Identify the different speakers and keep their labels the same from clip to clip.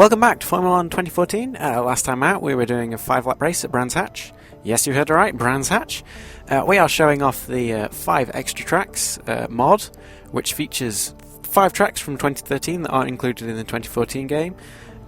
Speaker 1: Welcome back to Formula 1 2014. Last time out we were doing a 5-lap race at Brands Hatch. Yes, you heard it right, Brands Hatch. We are showing off the 5 extra tracks mod, which features 5 tracks from 2013 that aren't included in the 2014 game.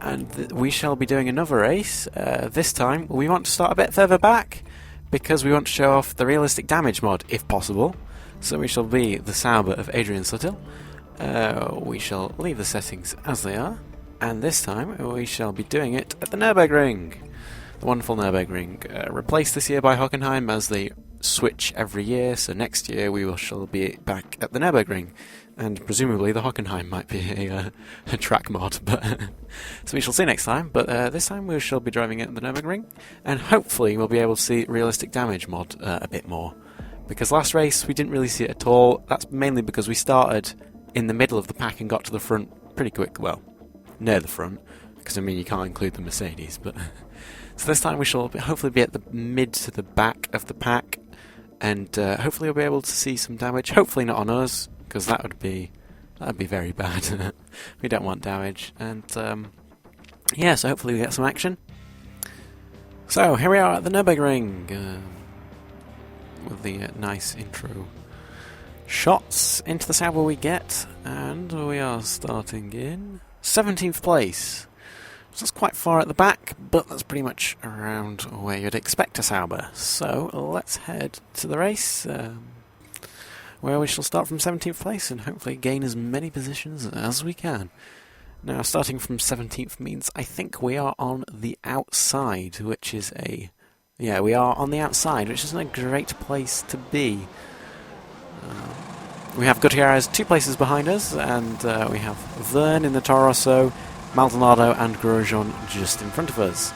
Speaker 1: And we shall be doing another race. This time we want to start a bit further back, because we want to show off the realistic damage mod, if possible. So we shall be the Sauber of Adrian Sutil. We shall leave the settings as they are. And this time we shall be doing it at the Nürburgring, the wonderful Nürburgring, replaced this year by Hockenheim as they switch every year. So next year shall be back at the Nürburgring, and presumably the Hockenheim might be a track mod. But so we shall see next time. But this time we shall be driving at the Nürburgring, and hopefully we'll be able to see realistic damage mod a bit more, because last race we didn't really see it at all. That's mainly because we started in the middle of the pack and got to the front pretty quick. Well, near the front, because I mean you can't include the Mercedes, but so this time we shall hopefully be at the mid to the back of the pack, and hopefully we'll be able to see some damage. Hopefully not on us, because that'd be very bad. We don't want damage, and yeah, so hopefully we get some action. So here we are at the Nürburgring with the nice intro shots into the Sauber we get, and we are starting in 17th place. So that's quite far at the back, but that's pretty much around where you'd expect a Sauber. So let's head to the race, where we shall start from 17th place and hopefully gain as many positions as we can. Now, starting from 17th means I think we are on the outside, which is we are on the outside, which isn't a great place to be. We have Gutierrez 2 places behind us, and we have Verne in the Toro Rosso, Maldonado and Grosjean just in front of us.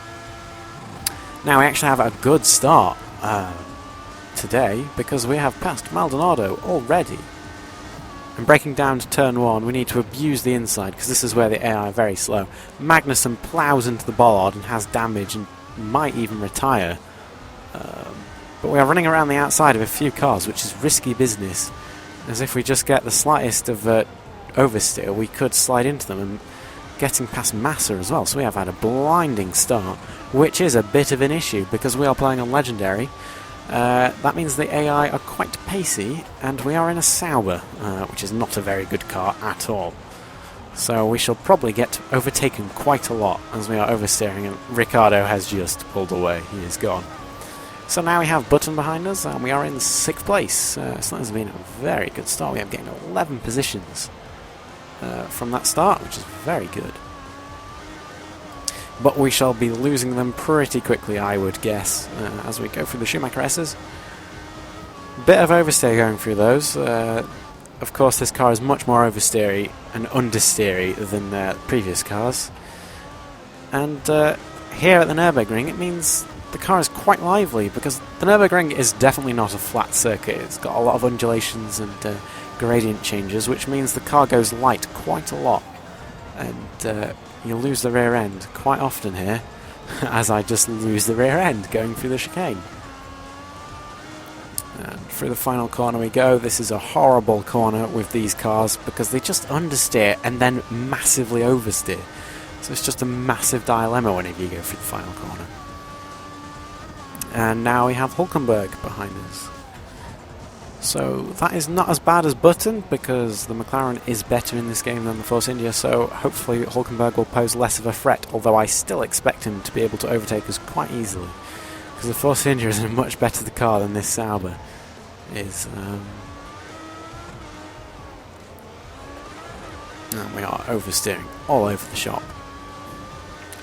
Speaker 1: Now we actually have a good start today, because we have passed Maldonado already. And breaking down to turn 1, we need to abuse the inside, because this is where the AI are very slow. Magnussen ploughs into the bollard and has damage and might even retire. But we are running around the outside of a few cars, which is risky business, as if we just get the slightest of oversteer, we could slide into them, and getting past Massa as well. So we have had a blinding start, which is a bit of an issue, because we are playing on Legendary. That means the AI are quite pacey, and we are in a Sauber, which is not a very good car at all. So we shall probably get overtaken quite a lot as we are oversteering, and Ricciardo has just pulled away. He is gone. So now we have Button behind us, and we are in 6th place. So that has been a very good start. We have gained 11 positions from that start, which is very good. But we shall be losing them pretty quickly, I would guess, as we go through the Schumacher S's. Bit of oversteer going through those. Of course, this car is much more oversteery and understeery than previous cars. And here at the Nürburgring, it means the car is quite lively, because the Nürburgring is definitely not a flat circuit. It's got a lot of undulations and gradient changes, which means the car goes light quite a lot, and you'll lose the rear end quite often here, as I just lose the rear end going through the chicane. And through the final corner we go. This is a horrible corner with these cars, because they just understeer and then massively oversteer. So it's just a massive dilemma whenever you go through the final corner. And now we have Hulkenberg behind us. So that is not as bad as Button, because the McLaren is better in this game than the Force India, so hopefully Hulkenberg will pose less of a threat, although I still expect him to be able to overtake us quite easily, because the Force India is a much better car than this Sauber is. And we are oversteering all over the shop.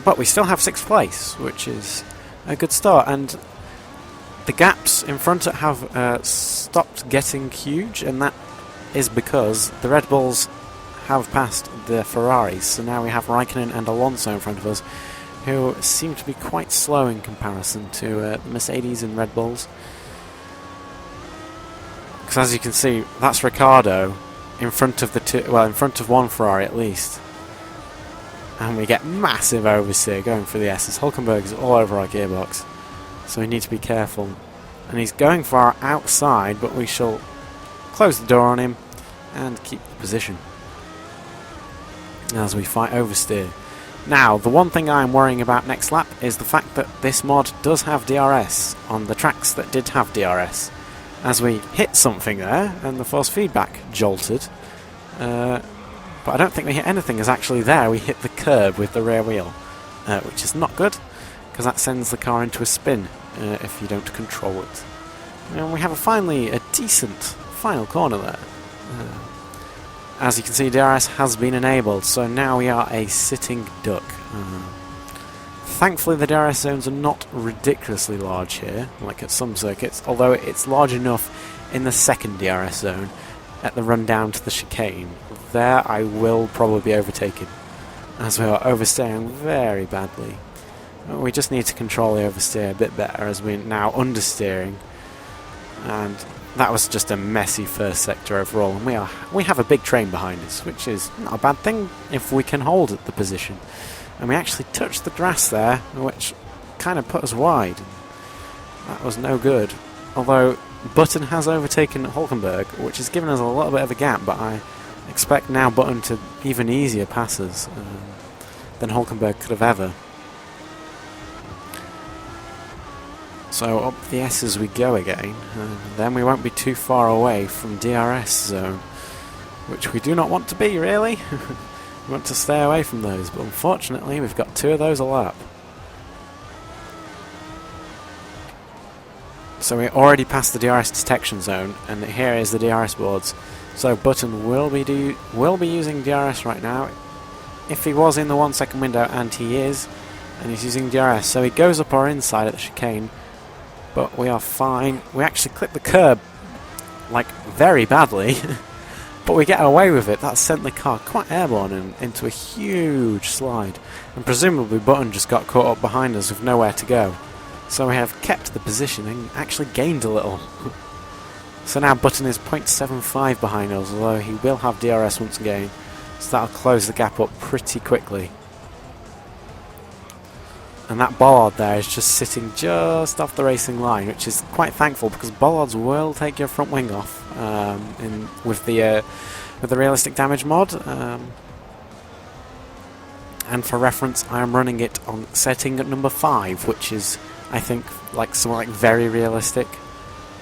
Speaker 1: But we still have 6th place, which is a good start, and the gaps in front have stopped getting huge, and that is because the Red Bulls have passed the Ferraris. So now we have Raikkonen and Alonso in front of us, who seem to be quite slow in comparison to Mercedes and Red Bulls. Because as you can see, that's Ricciardo in front of in front of one Ferrari at least. And we get massive oversteer going through the S's. Hulkenberg is all over our gearbox, so we need to be careful. And he's going for our outside, but we shall close the door on him and keep the position as we fight oversteer. Now, the one thing I'm worrying about next lap is the fact that this mod does have DRS on the tracks that did have DRS. As we hit something there, and the force feedback jolted. But I don't think we hit anything, as actually there we hit the curb with the rear wheel. Which is not good, because that sends the car into a spin if you don't control it. And we have finally a decent final corner there. As you can see, DRS has been enabled, so now we are a sitting duck. Thankfully the DRS zones are not ridiculously large here, like at some circuits, although it's large enough in the second DRS zone at the run down to the chicane. There I will probably be overtaken, as we are oversteering very badly. We just need to control the oversteer a bit better, as we're now understeering. And that was just a messy first sector overall, and we have a big train behind us, which is not a bad thing if we can hold at the position. And we actually touched the grass there, which kind of put us wide. That was no good. Although Button has overtaken Hulkenberg, which has given us a little bit of a gap, but I expect now Button to even easier passes than Hulkenberg could have ever. So up the S as we go again, then we won't be too far away from DRS zone, which we do not want to be, really. We want to stay away from those, but unfortunately we've got 2 of those a lap. So we already passed the DRS detection zone, and here is the DRS boards. So Button will be using DRS right now. If he was in the 1 second window, and he is, and he's using DRS, so he goes up our inside at the chicane. But we are fine. We actually clip the curb, like, very badly. But we get away with it. That sent the car quite airborne and into a huge slide. And presumably Button just got caught up behind us with nowhere to go. So we have kept the position and actually gained a little. So now Button is 0.75 behind us, although he will have DRS once again. So that'll close the gap up pretty quickly. And that bollard there is just sitting just off the racing line, which is quite thankful, because bollards will take your front wing off with the realistic damage mod. And for reference, I am running it on setting at number 5, which is, I think, like somewhat like very realistic.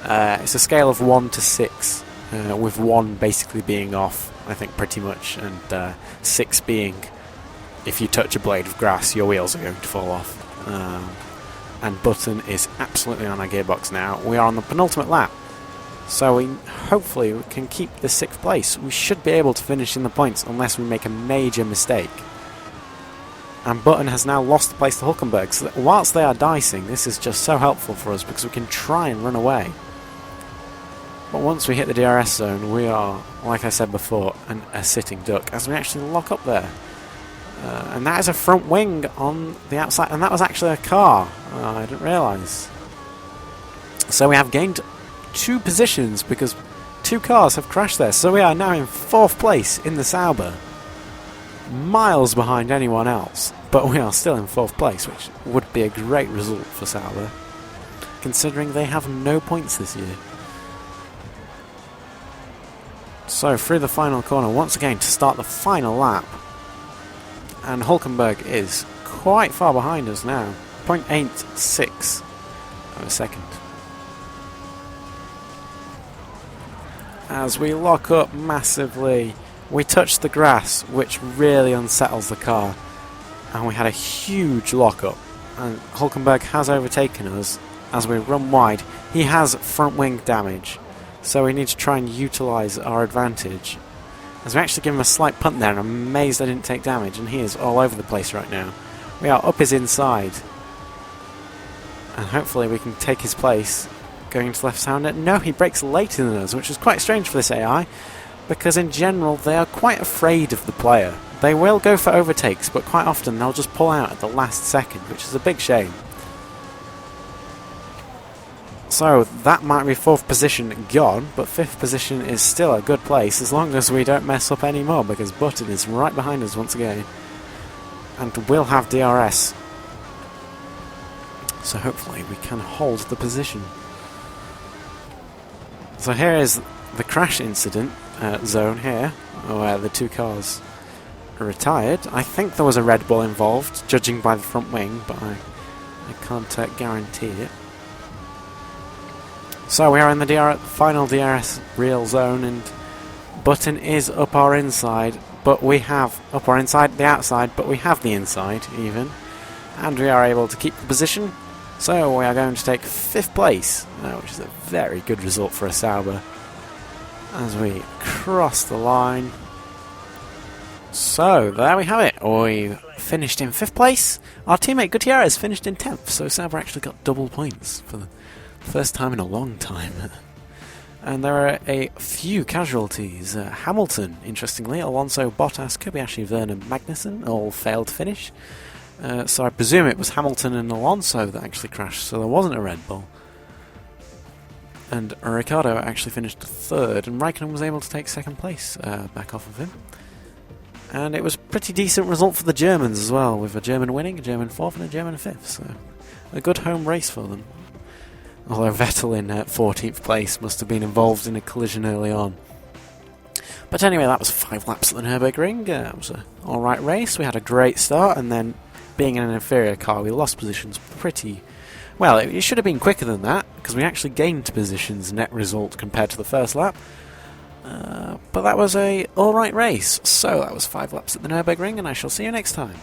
Speaker 1: It's a scale of 1 to 6, with 1 basically being off, I think, pretty much, and 6 being, if you touch a blade of grass, your wheels are going to fall off. And Button is absolutely on our gearbox now. We are on the penultimate lap, so we hopefully can keep the 6th place. We should be able to finish in the points unless we make a major mistake. And Button has now lost the place to Hulkenberg, so that whilst they are dicing, this is just so helpful for us because we can try and run away. But once we hit the DRS zone, we are, like I said before, a sitting duck, as we actually lock up there. And that is a front wing on the outside, and that was actually a car. I didn't realise. So we have gained 2 positions because 2 cars have crashed there. So we are now in 4th place in the Sauber, miles behind anyone else. But we are still in 4th place, which would be a great result for Sauber, considering they have no points this year. So through the final corner once again to start the final lap. And Hulkenberg is quite far behind us now, 0.86 of a second. As we lock up massively, we touch the grass, which really unsettles the car, and we had a huge lock-up, and Hulkenberg has overtaken us as we run wide. He has front wing damage, so we need to try and utilise our advantage. As we actually give him a slight punt there, and I'm amazed I didn't take damage, and he is all over the place right now. We are up his inside, and hopefully we can take his place going into left sounder. No, he brakes later than us, which is quite strange for this AI, because in general they are quite afraid of the player. They will go for overtakes, but quite often they'll just pull out at the last second, which is a big shame. So that might be 4th position gone, but 5th position is still a good place as long as we don't mess up any more, because Button is right behind us once again and will have DRS. So hopefully we can hold the position. So here is the crash incident zone here, where the 2 cars retired. I think there was a Red Bull involved, judging by the front wing, but I can't guarantee it. So we are in the final DRS real zone, and Button is up our inside, but we have up our inside, the outside, but we have the inside even, and we are able to keep the position. So we are going to take 5th place, which is a very good result for a Sauber, as we cross the line. So there we have it. We finished in 5th place. Our teammate Gutierrez finished in 10th, so Sauber actually got double points for the first time in a long time. And there are a few casualties. Hamilton, interestingly, Alonso, Bottas, Kobayashi, Vernon, Magnussen all failed to finish. So I presume it was Hamilton and Alonso that actually crashed, so there wasn't a Red Bull. And Ricciardo actually finished 3rd, and Raikkonen was able to take 2nd place back off of him. And it was a pretty decent result for the Germans as well, with a German winning, a German 4th and a German 5th, so a good home race for them. Although Vettel in 14th place must have been involved in a collision early on. But anyway, that was 5 laps at the Nürburgring. It was an alright race. We had a great start, and then being in an inferior car, we lost positions pretty... Well, it should have been quicker than that, because we actually gained positions net result compared to the first lap. But that was a alright race. So that was 5 laps at the Nürburgring, and I shall see you next time.